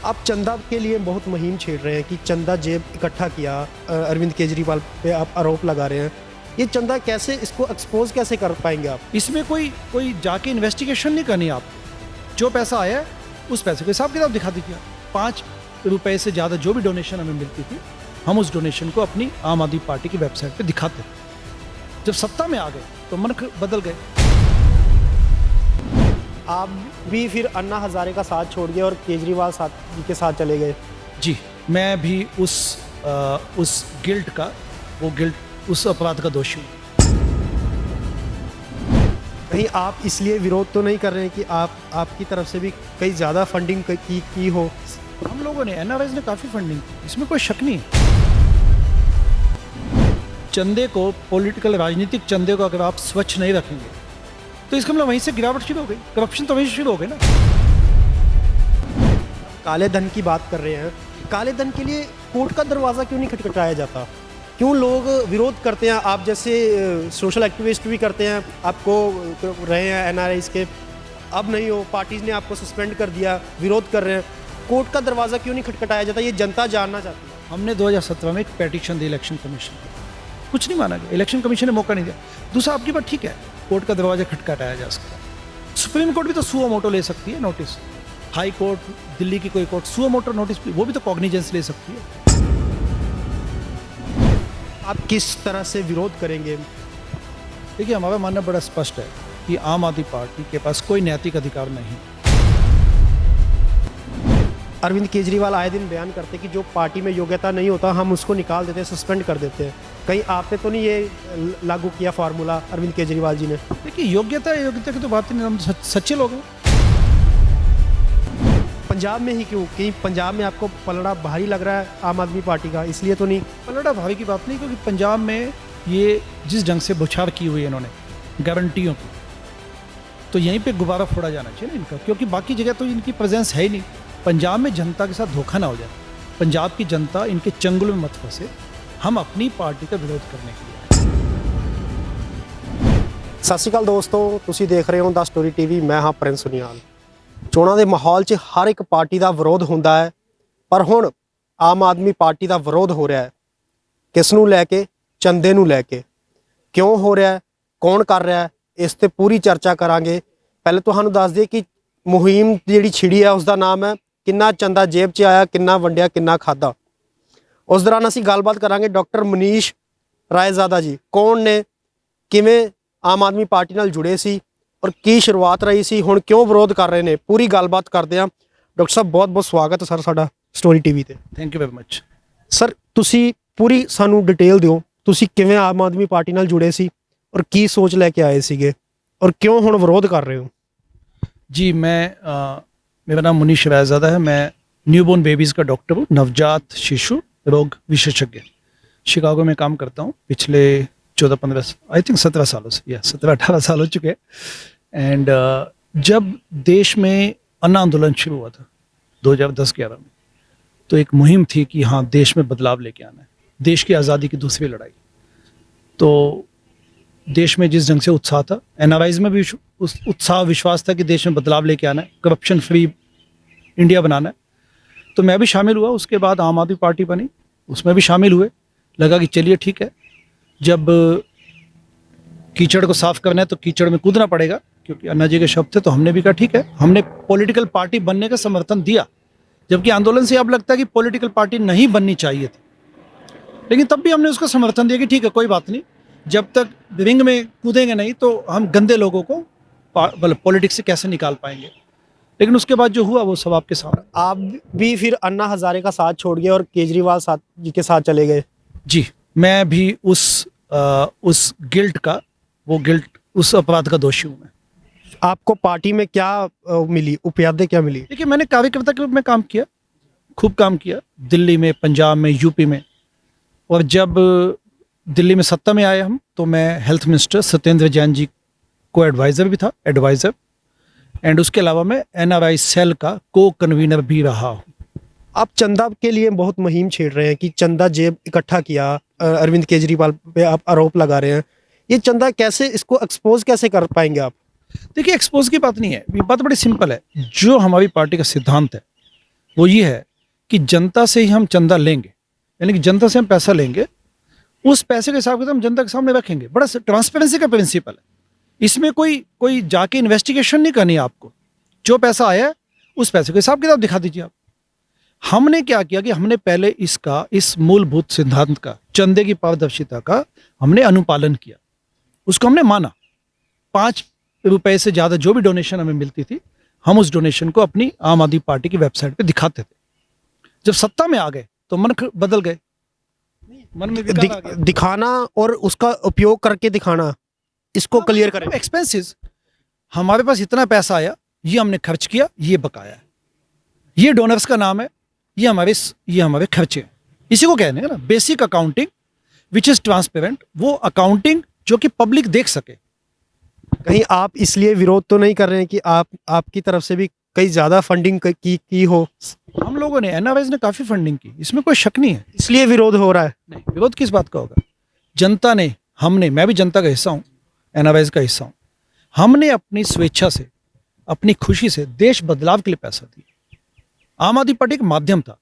आप चंदा के लिए बहुत मुहिम छेड़ रहे हैं कि चंदा जेब इकट्ठा किया, अरविंद केजरीवाल पे आप आरोप लगा रहे हैं। ये चंदा कैसे, इसको एक्सपोज कैसे कर पाएंगे आप? इसमें कोई जाके इन्वेस्टिगेशन नहीं करनी आपको। जो पैसा आया है उस पैसे को हिसाब किताब दिखा दीजिए। 5 रुपए से ज़्यादा जो भी डोनेशन हमें मिलती थी, हम उस डोनेशन को अपनी आम आदमी पार्टी की वेबसाइट पे दिखाते थे। जब सत्ता में आ गए तो मन बदल गए। आप भी फिर अन्ना हजारे का साथ छोड़ गए और केजरीवाल साथ जी के साथ चले गए। जी, मैं भी उस गिल्ट उस अपराध का दोषी हूँ। कहीं आप इसलिए विरोध तो नहीं कर रहे हैं कि आपकी तरफ से भी कई ज़्यादा फंडिंग की हो? हम लोगों ने, एनआरआईज ने काफ़ी फंडिंग की, इसमें कोई शक नहीं। चंदे को, पॉलिटिकल राजनीतिक चंदे को अगर आप स्वच्छ नहीं रखेंगे तो इसका मतलब वहीं से गिरावट शुरू हो गई। करप्शन तो वहीं से शुरू हो गई ना। काले धन की बात कर रहे हैं, काले धन के लिए कोर्ट का दरवाज़ा क्यों नहीं खटखटाया जाता? क्यों लोग विरोध करते हैं? आप जैसे सोशल एक्टिविस्ट भी करते हैं, आपको रहे हैं एनआरआईज के, अब नहीं हो, पार्टीज ने आपको सस्पेंड कर दिया, विरोध कर रहे हैं। कोर्ट का दरवाज़ा क्यों नहीं खटखटाया जाता? ये जनता जानना चाहती है। हमने 2017 में एक पेटिशन दी इलेक्शन कमीशन को, कुछ नहीं माना गया। इलेक्शन कमीशन ने मौका नहीं दिया। दूसरा, आपकी बात ठीक है, कोर्ट का दरवाजा खटखटाया जा सकता है। सुप्रीम कोर्ट भी तो सुओ मोटो ले सकती है नोटिस। हाई कोर्ट, दिल्ली की कोई कोर्ट सुओ मोटो नोटिस वो भी तो कॉग्निजेंस ले सकती है। आप किस तरह से विरोध करेंगे? देखिए, हमारा मानना बड़ा स्पष्ट है कि आम आदमी पार्टी के पास कोई नैतिक अधिकार नहीं। अरविंद केजरीवाल आए दिन बयान करते कि जो पार्टी में योग्यता नहीं होता हम उसको निकाल देते हैं, सस्पेंड कर देते हैं। कहीं आपने तो नहीं ये लागू किया फार्मूला अरविंद केजरीवाल जी ने? देखिए, योग्यता की तो बात ही नहीं, हम सच्चे लोग हैं। पंजाब में ही क्यों? कहीं पंजाब में आपको पलड़ा भारी लग रहा है आम आदमी पार्टी का, इसलिए तो नहीं? पलड़ा भारी की बात नहीं, क्योंकि पंजाब में ये जिस ढंग से बौछार की हुई है इन्होंने गारंटियों की, तो यहीं पे गुब्बारा फोड़ा जाना चाहिए ना इनका, क्योंकि बाकी जगह तो इनकी प्रेजेंस है ही नहीं। पंजाब में जनता के साथ धोखा ना हो जाए, पंजाब की जनता इनके चंगुल में मत फंसे। हम अपनी पार्टी का विरोध करने के लिए। ਸਤਿ ਸ਼੍ਰੀ ਅਕਾਲ ਦੋਸਤੋ, ਤੁਸੀਂ ਦੇਖ ਰਹੇ ਹੋ ਦਾ ਸਟੋਰੀ ਟੀਵੀ। ਮੈਂ ਹਾਂ ਪ੍ਰਿੰਸ ਸੁਨੀਆਲ। ਚੋਣਾਂ ਦੇ ਮਾਹੌਲ 'ਚ ਹਰ ਇੱਕ ਪਾਰਟੀ ਦਾ ਵਿਰੋਧ ਹੁੰਦਾ ਹੈ, ਪਰ ਹੁਣ ਆਮ ਆਦਮੀ ਪਾਰਟੀ ਦਾ ਵਿਰੋਧ ਹੋ ਰਿਹਾ ਹੈ। ਕਿਸ ਨੂੰ ਲੈ ਕੇ? ਚੰਦੇ ਨੂੰ ਲੈ ਕੇ। ਕਿਉਂ ਹੋ ਰਿਹਾ ਹੈ, ਕੌਣ ਕਰ ਰਿਹਾ ਹੈ, ਇਸ ਤੇ ਪੂਰੀ ਚਰਚਾ ਕਰਾਂਗੇ। ਪਹਿਲੇ ਤੁਹਾਨੂੰ ਦੱਸ ਦਈਏ ਕਿ ਮੁਹਿੰਮ ਜਿਹੜੀ ਛਿੜੀ ਹੈ ਉਸ ਦਾ ਨਾਮ ਹੈ ਕਿੰਨਾ ਚੰਦਾ ਜੇਬ 'ਚ ਆਇਆ, ਕਿੰਨਾ ਵੰਡਿਆ, ਕਿੰਨਾ ਖਾਧਾ। ਉਸ ਦੌਰਾਨ ਅਸੀਂ ਗੱਲਬਾਤ ਕਰਾਂਗੇ ਡਾਕਟਰ ਮਨੀਸ਼ ਰਾਏਜ਼ਾਦਾ ਜੀ ਕੌਣ ਨੇ, ਕਿਵੇਂ ਆਮ ਆਦਮੀ ਪਾਰਟੀ ਨਾਲ ਜੁੜੇ ਸੀ ਔਰ ਕੀ ਸ਼ੁਰੂਆਤ ਰਹੀ ਸੀ, ਹੁਣ ਕਿਉਂ ਵਿਰੋਧ ਕਰ ਰਹੇ ਨੇ, ਪੂਰੀ ਗੱਲਬਾਤ ਕਰਦੇ ਹਾਂ। ਡਾਕਟਰ ਸਾਹਿਬ ਬਹੁਤ ਬਹੁਤ ਸਵਾਗਤ ਹੈ ਸਰ ਸਾਡਾ ਸਟੋਰੀ ਟੀਵੀ ਤੇ। Thank you very much. Sir ਤੁਸੀਂ ਪੂਰੀ ਸਾਨੂੰ ਡਿਟੇਲ ਦਿਓ, ਤੁਸੀਂ ਕਿਵੇਂ ਆਮ ਆਦਮੀ ਪਾਰਟੀ ਨਾਲ ਜੁੜੇ ਸੀ ਔਰ ਕੀ ਸੋਚ ਲੈ ਕੇ ਆਏ ਸੀਗੇ ਔਰ ਕਿਉਂ ਹੁਣ ਵਿਰੋਧ ਕਰ ਰਹੇ ਹੋ? जी, मेरा नाम मुनीश रायज़ादा है। मैं न्यूबॉर्न बेबीज़ का डॉक्टर हूँ, नवजात शिशु रोग विशेषज्ञ। शिकागो में काम करता हूँ पिछले 14-15 आई थिंक 17 सालों से, या 17-18 साल हो चुके हैं। एंड जब देश में अन्न आंदोलन शुरू हुआ था 2010-11 में, तो एक मुहिम थी कि हाँ, देश में बदलाव लेके आना है, देश की आज़ादी की दूसरी लड़ाई। तो देश में जिस ढंग से उत्साह था, एनआरआईज में भी उस उत्साह विश्वास था कि देश में बदलाव लेके आना है, करप्शन फ्री इंडिया बनाना है, तो मैं भी शामिल हुआ। उसके बाद आम आदमी पार्टी बनी, उसमें भी शामिल हुए। लगा कि चलिए ठीक है, जब कीचड़ को साफ करना है तो कीचड़ में कूदना पड़ेगा, क्योंकि अन्ना जी के शब्द थे। तो हमने भी कहा ठीक है, हमने पॉलिटिकल पार्टी बनने का समर्थन दिया, जबकि आंदोलन से अब लगता है कि पॉलिटिकल पार्टी नहीं बननी चाहिए थी, लेकिन तब भी हमने उसका समर्थन दिया कि ठीक है, कोई बात नहीं, जब तक रिंग में कूदेंगे नहीं तो हम गंदे लोगों को पॉलिटिक्स से कैसे निकाल पाएंगे। लेकिन उसके बाद जो हुआ वो सब आपके सामने। आप भी फिर अन्ना हजारे का साथ छोड़ गए और केजरीवाल साथ जी के साथ चले गए। जी, मैं भी उस गिल्ट उस अपराध का दोषी हूँ। मैं, आपको पार्टी में क्या मिली, उपयादे क्या मिली? देखिए, मैंने कार्यकर्ता के रूप में काम किया, खूब काम किया, दिल्ली में, पंजाब में, यूपी में। और जब दिल्ली में सत्ता में आए हम, तो मैं हेल्थ मिनिस्टर सत्येंद्र जैन जी को एडवाइज़र भी था, एंड उसके अलावा मैं एनआरआई सेल का को कन्वीनर भी रहा हूँ। आप चंदा के लिए बहुत मुहिम छेड़ रहे हैं कि चंदा जेब इकट्ठा किया, अरविंद केजरीवाल पे आप आरोप लगा रहे हैं। ये चंदा कैसे, इसको एक्सपोज कैसे कर पाएंगे आप? देखिए, एक्सपोज की बात नहीं है, ये बात बड़ी सिंपल है। जो हमारी पार्टी का सिद्धांत है वो ये है कि जनता से ही हम चंदा लेंगे, यानी कि जनता से हम पैसा लेंगे, उस पैसे के हिसाब किताब हम जनता के सामने रखेंगे। बड़ा ट्रांसपेरेंसी का प्रिंसिपल है, इसमें कोई जाके इन्वेस्टिगेशन नहीं करनी है आपको। जो पैसा आया है उस पैसे का हिसाब किताब दिखा दीजिए आप। हमने क्या किया कि हमने पहले इस मूलभूत सिद्धांत का, चंदे की पारदर्शिता का हमने अनुपालन किया, उसको हमने माना। 5 रुपए से ज़्यादा जो भी डोनेशन हमें मिलती थी, हम उस डोनेशन को अपनी आम आदमी पार्टी की वेबसाइट पे दिखाते थे। जब सत्ता में आ गए तो मन बदल गए, मन में विकार आ गया। दिखाना और उसका उपयोग करके दिखाना, इसको क्लियर करें। एक्सपेंसेस, हमारे पास इतना पैसा आया, ये हमने खर्च किया, ये बकाया है, ये डोनर्स का नाम है, ये हमारे खर्चे हैं। इसी को कहने हैं ना basic accounting which is transparent, वो अकाउंटिंग जो कि पब्लिक देख सके। कहीं आप इसलिए विरोध तो नहीं कर रहे हैं कि आपकी तरफ से भी कई ज्यादा फंडिंग की हो? हम लोगों ने, एनआरआईज ने काफी फंडिंग की, इसमें कोई शक नहीं है। इसलिए विरोध हो रहा है? नहीं, विरोध किस बात का होगा? जनता ने, हमने, मैं भी जनता का हिस्सा हूँ, एनआरआईज का हिस्सा हूँ, हमने अपनी स्वेच्छा से, अपनी खुशी से देश बदलाव के लिए पैसा दिया। आम आदमी पार्टी का माध्यम था,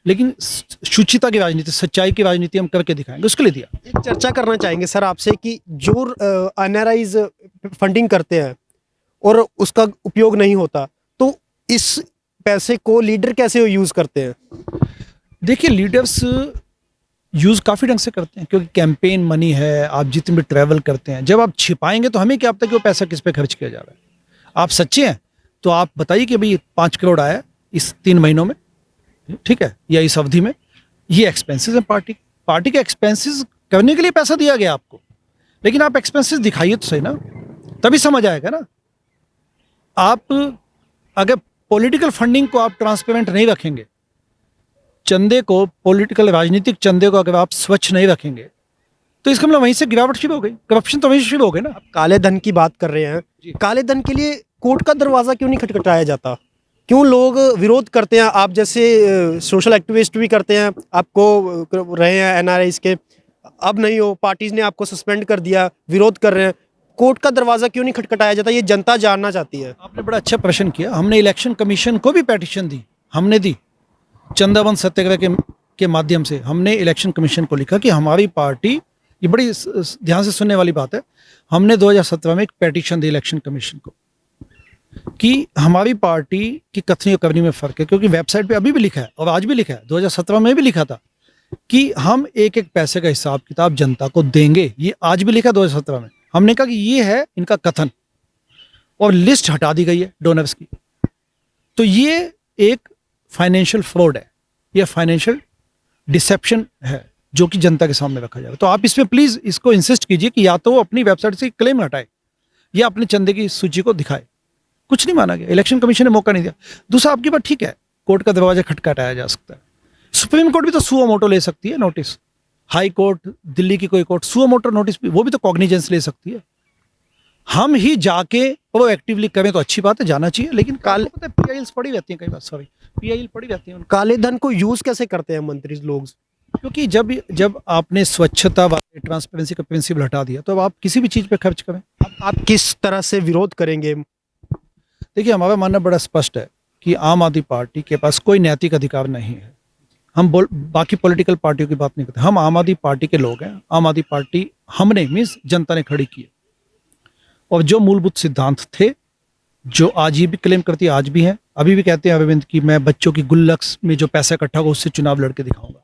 लेकिन शुचिता की राजनीति, सच्चाई की राजनीति हम करके दिखाएंगे, उसके लिए दिया। एक चर्चा करना चाहेंगे सर आपसे कि जो एनआरआईज फंडिंग करते हैं और उसका उपयोग नहीं होता, तो इस पैसे को लीडर कैसे यूज करते हैं? देखिए, लीडर्स यूज काफी ढंग से करते हैं, क्योंकि कैंपेन मनी है, आप जितने भी ट्रैवल करते हैं, जब आप छिपाएंगे तो हमें क्या पता कि वो पैसा किस पे खर्च किया जा रहा है। आप सच्चे हैं तो आप बताइए कि भाई 5 करोड़ आया इस 3 महीनों में, ठीक है, या इस अवधि में, ये एक्सपेंसेस हैं पार्टी के एक्सपेंसेस करने के लिए पैसा दिया गया आपको, लेकिन आप एक्सपेंसेस दिखाइए तो सही ना, तभी समझ आएगा ना। आप अगर पॉलिटिकल फंडिंग को आप ट्रांसपेरेंट नहीं रखेंगे, चंदे को, पॉलिटिकल राजनीतिक चंदे को अगर आप स्वच्छ नहीं रखेंगे, तो इसका मतलब वहीं से गिरावट शुरू हो गई, करप्शन तो वहीं से शुरू हो गई ना। काले धन की बात कर रहे हैं, काले धन के लिए कोर्ट का दरवाजा क्यों नहीं खटखटाया जाता? क्यों लोग विरोध करते हैं? आप जैसे सोशल एक्टिविस्ट भी करते हैं, आपको रहे हैं एनआरआईज के, अब नहीं हो, पार्टीज ने आपको सस्पेंड कर दिया, विरोध कर रहे हैं, कोर्ट का दरवाजा क्यों नहीं खटखटाया जाता? ये जनता जानना चाहती है। आपने बड़ा अच्छा प्रश्न किया। हमने इलेक्शन कमीशन को भी पेटिशन दी, हमने दी, चंदावन सत्याग्रह के माध्यम से हमने इलेक्शन कमीशन को लिखा कि हमारी पार्टी, ये बड़ी ध्यान से सुनने वाली बात है, हमने 2017 में एक पेटिशन दी इलेक्शन कमीशन को कि हमारी पार्टी की कथनी और करनी में फर्क है, क्योंकि वेबसाइट पे अभी भी लिखा है और आज भी लिखा है, 2017 में भी लिखा था कि हम एक एक पैसे का हिसाब किताब जनता को देंगे, ये आज भी लिखा 2017 में। हमने कहा कि ये है इनका कथन, और लिस्ट हटा दी गई है डोनर्स की। तो ये एक फाइनेंशियल फ्रॉड है, ये फाइनेंशियल डिसेप्शन है जो कि जनता के सामने रखा जाएगा। तो आप इसमें प्लीज इसको इंसिस्ट कीजिए कि या तो वो अपनी वेबसाइट से क्लेम हटाए या अपने चंदे की सूची को दिखाए। कुछ नहीं माना गया, इलेक्शन कमीशन ने मौका नहीं दिया। दूसरा, आपकी बात ठीक है, कोर्ट का दरवाजा खटखटाया जा सकता है, सुप्रीम कोर्ट भी तो सुओ मोटो ले सकती है नोटिस, हाई कोर्ट, दिल्ली की कोई कोर्ट सुओ मोटो नोटिस भी, वो भी तो कॉग्निजेंस ले सकती है। हम ही जाके वो एक्टिवली करें तो अच्छी बात है, जाना चाहिए, लेकिन पता है पीआईएल्स पड़ी रहती हैं कई बार, सॉरी पीआईएल पड़ी रहती हैं। काले धन को यूज कैसे करते हैं मंत्री लोग? क्योंकि जब आपने स्वच्छता वाले ट्रांसपेरेंसी का प्रिंसिपल हटा दिया, तो अब आप किसी भी चीज पे खर्च करें। आप किस तरह से विरोध करेंगे? देखिए, हमारा मानना बड़ा स्पष्ट है कि आम आदमी पार्टी के पास कोई नैतिक अधिकार नहीं है। हम बाकी पॉलिटिकल पार्टियों की बात नहीं करते, हम आम आदमी पार्टी के लोग हैं। आम आदमी पार्टी हमने, मीन्स जनता ने खड़ी की है, और जो मूलभूत सिद्धांत थे, जो आज ये भी क्लेम करती है, आज भी हैं, अभी भी कहते हैं अरविंद कि मैं बच्चों की गुल्लक में जो पैसा इकट्ठा होगा उससे चुनाव लड़के दिखाऊंगा।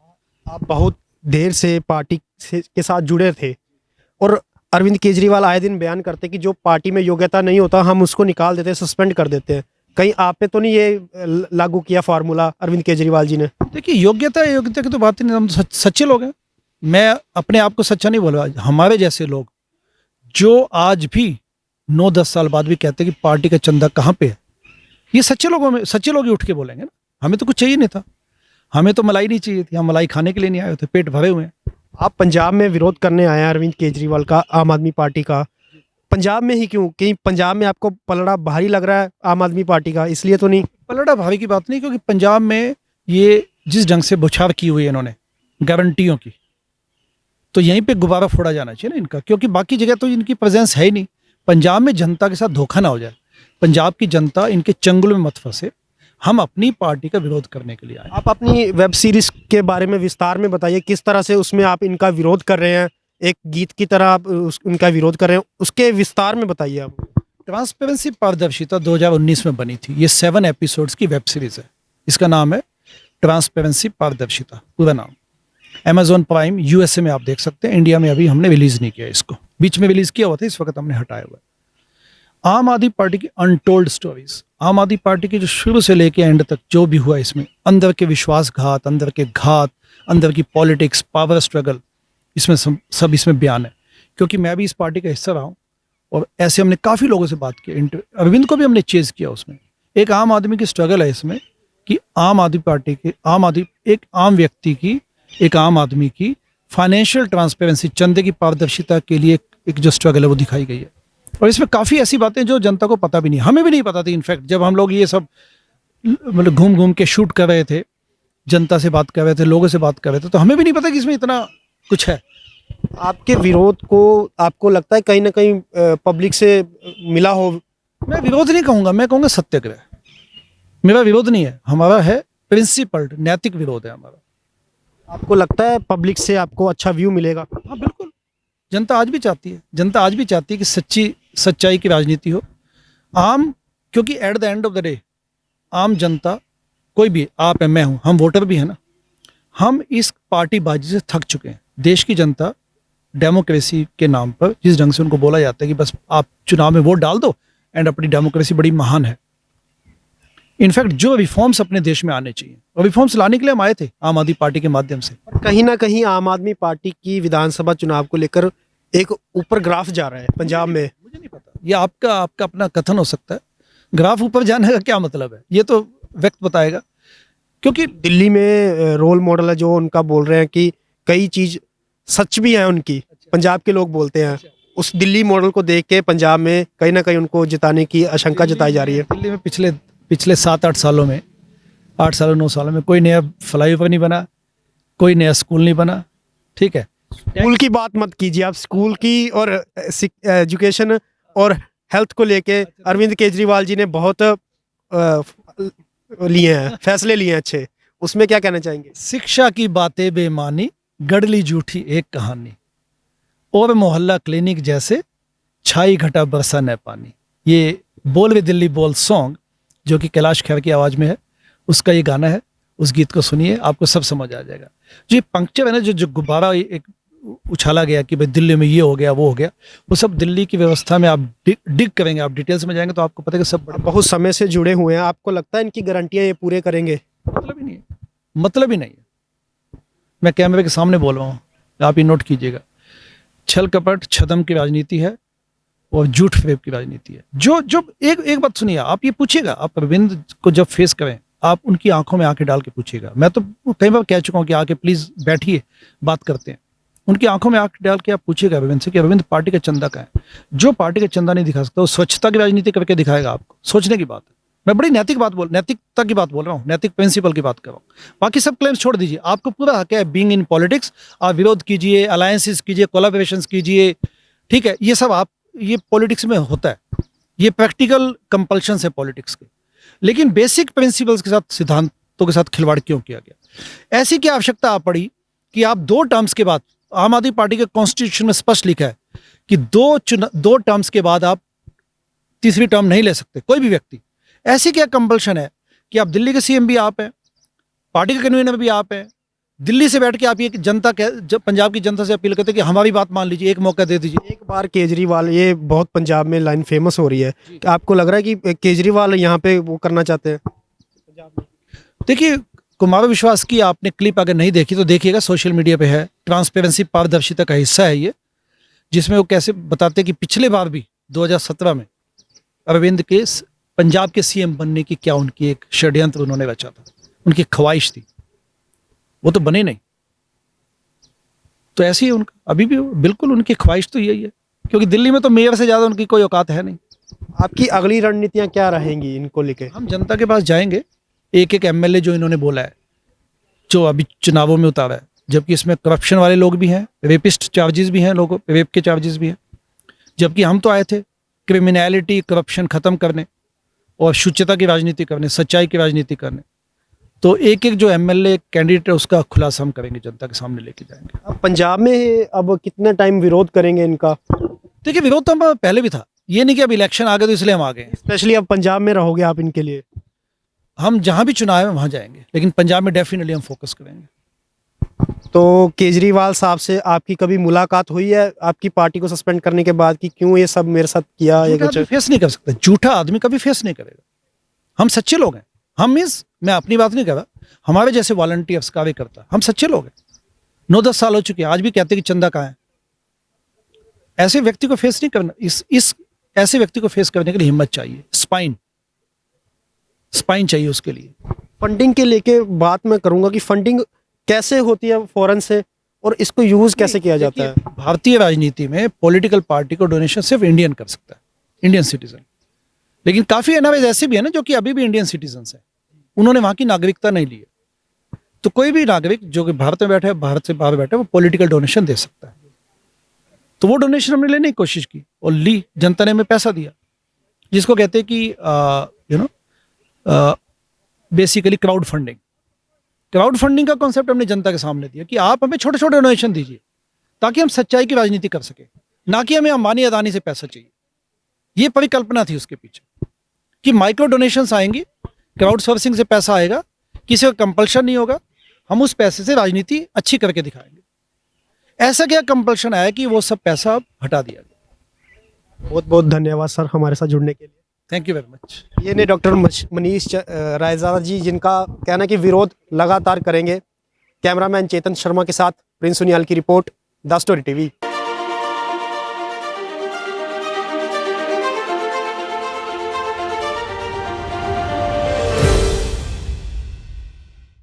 आप बहुत देर से पार्टी के साथ जुड़े थे, और अरविंद केजरीवाल आए दिन बयान करते कि जो पार्टी में योग्यता नहीं होता हम उसको निकाल देते, सस्पेंड कर देते हैं। कहीं आप पे तो नहीं ये लागू किया फार्मूला अरविंद केजरीवाल जी ने? देखिए, योग्यता की तो बात ही नहीं, हम सच्चे लोग हैं। मैं अपने आप को सच्चा नहीं बोल रहा, हमारे जैसे लोग जो आज भी 9-10 साल बाद भी कहते हैं कि पार्टी का चंदा कहाँ पे है, ये सच्चे लोग ही उठ के बोलेंगे ना। हमें तो कुछ चाहिए नहीं था, हमें तो मलाई नहीं चाहिए थी, हम मलाई खाने के लिए नहीं आए थे, पेट भरे हुए हैं। आप पंजाब में विरोध करने आए हैं अरविंद केजरीवाल का, आम आदमी पार्टी का, पंजाब में ही क्यों? कहीं पंजाब में आपको पलड़ा भारी लग रहा है आम आदमी पार्टी का, इसलिए तो नहीं? पलड़ा भारी की बात नहीं, क्योंकि पंजाब में ये जिस ढंग से बौछार की हुई है इन्होंने गारंटियों की, तो यहीं पे गुब्बारा फोड़ा जाना चाहिए ना इनका, क्योंकि बाकी जगह तो इनकी प्रेजेंस है ही नहीं। पंजाब में जनता के साथ धोखा ना हो जाए, पंजाब की जनता इनके चंगुल में मत फंसे। हम अपनी पार्टी का विरोध करने के लिए आए। आप अपनी वेब सीरीज के बारे में विस्तार में बताइए, किस तरह से उसमें आप इनका विरोध कर रहे हैं, एक गीत की तरह आप उनका विरोध कर रहे हैं, उसके विस्तार में बताइए आप। ट्रांसपेरेंसी पारदर्शिता 2019 में बनी थी। ये 7 एपिसोड्स की वेब सीरीज है। इसका नाम है ट्रांसपेरेंसी पारदर्शिता, पूरा नाम। Amazon प्राइम यूएसए में आप देख सकते हैं, इंडिया में अभी हमने रिलीज नहीं किया इसको, बीच में रिलीज किया हुआ था, इस वक्त हमने हटाया हुआ है। आम आदमी पार्टी की अनटोल्ड स्टोरीज, आम आदमी पार्टी की जो शुरू से लेके एंड तक जो भी हुआ इसमें, अंदर के विश्वासघात, अंदर के घात, अंदर की पॉलिटिक्स, पावर स्ट्रगल, इसमें सब इसमें बयान है। क्योंकि मैं भी इस पार्टी का हिस्सा रहा हूँ और ऐसे हमने काफ़ी लोगों से बात की, अरविंद को भी हमने चेज किया उसमें। एक आम आदमी की स्ट्रगल है इसमें कि आम आदमी पार्टी के एक आम व्यक्ति की, एक आम आदमी की फाइनेंशियल ट्रांसपेरेंसी, चंदे की पारदर्शिता के लिए एक जो स्ट्रगल है वो दिखाई गई है। और इसमें काफ़ी ऐसी बातें जो जनता को पता भी नहीं, हमें भी नहीं पता थी। इनफैक्ट जब हम लोग ये सब मतलब घूम घूम के शूट कर रहे थे, जनता से बात कर रहे थे, लोगों से बात कर रहे थे, तो हमें भी नहीं पता कि इसमें इतना कुछ है। आपके विरोध को आपको लगता है कहीं ना कहीं पब्लिक से मिला हो? मैं विरोध नहीं कहूँगा, मैं कहूँगा सत्याग्रह। मेरा विरोध नहीं है, हमारा है प्रिंसिपल्ड, नैतिक विरोध है हमारा। आपको लगता है पब्लिक से आपको अच्छा व्यू मिलेगा? हाँ बिल्कुल, जनता आज भी चाहती है, जनता आज भी चाहती है कि सच्चाई की राजनीति हो। क्योंकि at the end of the day आम जनता, कोई भी, आप है, मैं हूँ, हम वोटर भी हैं ना, हम इस पार्टीबाजी से थक चुके हैं। देश की जनता डेमोक्रेसी के नाम पर जिस ढंग से उनको बोला जाता है कि बस आप चुनाव में वोट डाल दो एंड अपनी डेमोक्रेसी बड़ी महान है। इनफैक्ट जो रिफॉर्म्स अपने देश में आने चाहिए, और रिफॉर्म्स लाने के लिए हम आए थे आम आदमी पार्टी के माध्यम से। कहीं ना कहीं आम आदमी पार्टी की विधानसभा चुनाव को लेकर एक ऊपर ग्राफ जा रहा है पंजाब में। मुझे नहीं पता, ये आपका अपना कथन हो सकता है। ग्राफ ऊपर जाने का क्या मतलब है, ये तो वक्त बताएगा। क्योंकि दिल्ली में रोल मॉडल है जो उनका, बोल रहे हैं कि कई चीज सच भी है उनकी, पंजाब के लोग बोलते हैं। उस दिल्ली मॉडल को देख के पंजाब में कहीं ना कहीं उनको जिताने की आशंका जताई जा रही है। दिल्ली में पिछले 7-8 सालों में, 8 सालों 9 सालों में कोई नया फ्लाईओवर नहीं बना, कोई नया स्कूल नहीं बना। ठीक है, स्कूल की बात मत कीजिए आप, स्कूल की और एजुकेशन और हेल्थ को लेके अरविंद केजरीवाल जी ने बहुत लिए हैं, फैसले लिए हैं अच्छे, उसमें क्या कहना चाहेंगे? शिक्षा की बातें बेमानी, गड़ली झूठी एक कहानी, और मोहल्ला क्लिनिक जैसे छाई घटा बरसा न पानी। ये बोल वे दिल्ली बोल सॉन्ग, जो कि कैलाश खेर की आवाज़ में है, उसका ये गाना है। उस गीत को सुनिए, आपको सब समझ आ जाएगा। जो ये पंक्चर है ना, जो गुब्बारा एक उछाला गया कि भाई दिल्ली में ये हो गया वो हो गया, वो सब दिल्ली की व्यवस्था में आप डिग करेंगे, आप डिटेल्स में जाएंगे तो आपको पता है कि सब बहुत समय से जुड़े हुए हैं। आपको लगता है इनकी गारंटियां ये पूरे करेंगे? मतलब ही नहीं है, मतलब ही नहीं है। मैं कैमरे के सामने बोल रहा हूँ, आप ये नोट कीजिएगा। छल कपट छदम की राजनीति है और झूठ फेब की राजनीति है। जो जो एक बात सुनिए, आप ये पूछिएगा, आप अरविंद को जब फेस करें, आप उनकी आंखों में आंखें डाल के पूछिएगा। मैं तो कई बार कह चुका हूँ कि आके प्लीज बैठिए, बात करते हैं। उनकी आंखों में आंख डाल के आप पूछिएगा अरविंद से कि अरविंद पार्टी का चंदा का है। जो पार्टी का चंदा नहीं दिखा सकता वो स्वच्छता की राजनीति करके दिखाएगा आपको। सोचने की बात है। मैं बड़ी नैतिकता की बात बोल रहा हूँ, नैतिक प्रिंसिपल की बात कर रहा हूँ। बाकी सब क्लेम्स छोड़ दीजिए, आपको पूरा हक है बीइंग इन पॉलिटिक्स। आप विरोध कीजिए, अलायंसेस कीजिए, कोलैबोरेशंस कीजिए, ठीक है, ये सब ये पॉलिटिक्स में होता है, ये प्रैक्टिकल कंपल्शंस है पॉलिटिक्स के। लेकिन बेसिक प्रिंसिपल्स के साथ, सिद्धांतों के साथ खिलवाड़ क्यों किया गया? ऐसी क्या आवश्यकता आ पड़ी कि आप 2 टर्म्स के बाद, आम आदमी पार्टी के कॉन्स्टिट्यूशन में स्पष्ट लिखा है कि 2 टर्म्स के बाद आप तीसरी टर्म नहीं ले सकते, कोई भी व्यक्ति। ऐसी क्या कंपल्शन है कि आप दिल्ली के सीएम भी आप हैं, पार्टी के कन्वीनर भी आप हैं, दिल्ली से बैठ के आप ये पंजाब की जनता से अपील करते हैं कि हमारी बात मान लीजिए, एक मौका दे दीजिए। एक बार केजरीवाल, ये बहुत पंजाब में लाइन फेमस हो रही है, आपको लग रहा है कि केजरीवाल यहाँ पे वो करना चाहते हैं पंजाब में? देखिए, कुमार विश्वास की आपने क्लिप अगर नहीं देखी तो देखिएगा, सोशल मीडिया पे है। ट्रांसपेरेंसी पारदर्शिता का हिस्सा है ये, जिसमें वो कैसे बताते हैं कि पिछले बार भी 2017 में अरविंद के पंजाब के सीएम बनने की क्या उनकी एक षड्यंत्र उन्होंने रचा था, उनकी ख्वाहिश थी, वो तो बने नहीं। तो ऐसे ही उनका अभी भी बिल्कुल उनकी ख्वाहिश तो यही है, क्योंकि दिल्ली में तो मेयर से ज़्यादा उनकी कोई औकात है नहीं। आपकी अगली रणनीतियाँ क्या रहेंगी इनको लेके? हम जनता के पास जाएंगे, एक एमएलए जो इन्होंने बोला है, जो अभी चुनावों में उतारा है, जबकि इसमें करप्शन वाले लोग भी हैं, रेपिस्ट चार्जेस भी हैं, लोगों रेप के चार्जेस भी हैं। जबकि हम तो आए थे क्रिमिनैलिटी, करप्शन खत्म करने, और शुचिता की राजनीति करने, सच्चाई की राजनीति करने, तो एक एक जो एमएलए कैंडिडेट है उसका खुलासा हम करेंगे, जनता के सामने लेके जाएंगे। अब पंजाब में अब कितने टाइम विरोध करेंगे इनका? देखिए, विरोध तो हम पहले भी था, ये नहीं कि अब इलेक्शन आ गए तो इसलिए हम आ गए हैं। स्पेशली अब पंजाब में रहोगे आप इनके लिए? हम जहां भी चुनाव है वहां जाएंगे, लेकिन पंजाब में डेफिनेटली हम फोकस करेंगे। तो केजरीवाल साहब से आपकी कभी मुलाकात हुई है आपकी पार्टी को सस्पेंड करने के बाद कि क्यों ये सब मेरे साथ किया या झूठा कुछ? आदमी फेस नहीं कर सकता, झूठा आदमी कभी फेस नहीं करेगा। हम सच्चे लोग हैं, हम मीन्स मैं अपनी बात नहीं कर रहा, हमारे जैसे वॉलंटियर्स कार्यकर्ता, हम सच्चे लोग हैं। 9-10 साल हो चुके हैं, आज भी कहते हैं कि चंदा कहाँ है। ऐसे व्यक्ति को फेस नहीं करना, इस ऐसे व्यक्ति को फेस करने के लिए हिम्मत चाहिए, स्पाइन चाहिए उसके लिए। फंडिंग के लेके बात मैं करूंगा कि फंडिंग कैसे होती है फॉरेन से और इसको यूज कैसे किया जाता है? देखिए, भारतीय राजनीति में पॉलिटिकल पार्टी को डोनेशन सिर्फ इंडियन कर सकता है, इंडियन सिटीजन। लेकिन काफी एनआरआईज ऐसे भी है ना जो कि अभी भी इंडियन सिटीजन है, उन्होंने वहां की नागरिकता नहीं ली है। तो कोई भी नागरिक जो कि भारत में बैठा है, भारत से बाहर बैठा है, वो पॉलिटिकल डोनेशन दे सकता है। तो वो डोनेशन हमने लेने की कोशिश की और ली, जनता ने हमें पैसा दिया, जिसको कहते हैं कि basically crowd funding. Crowd funding का कॉन्सेप्ट हमने जनता के सामने दिया कि आप हमें छोटे छोटे डोनेशन दीजिए ताकि हम सच्चाई की राजनीति कर सके, ना कि हमें अंबानी अदानी से पैसा चाहिए। ये परिकल्पना थी उसके पीछे कि माइक्रो डोनेशंस आएंगी, क्राउड सोर्सिंग से पैसा आएगा, किसी का कंपल्शन नहीं होगा, हम उस पैसे से राजनीति अच्छी करके दिखाएंगे। ऐसा क्या कंपल्शन आया कि वो सब पैसा अब हटा दिया गया। बहुत बहुत धन्यवाद सर हमारे साथ जुड़ने के लिए। Thank you very much. ये ने डॉक्टर मनीष रायजादा जी, जिनका कहना है कि विरोध लगातार करेंगे। कैमरामैन चेतन शर्मा के साथ प्रिंस सुनियाल की रिपोर्ट, द स्टोरी टीवी।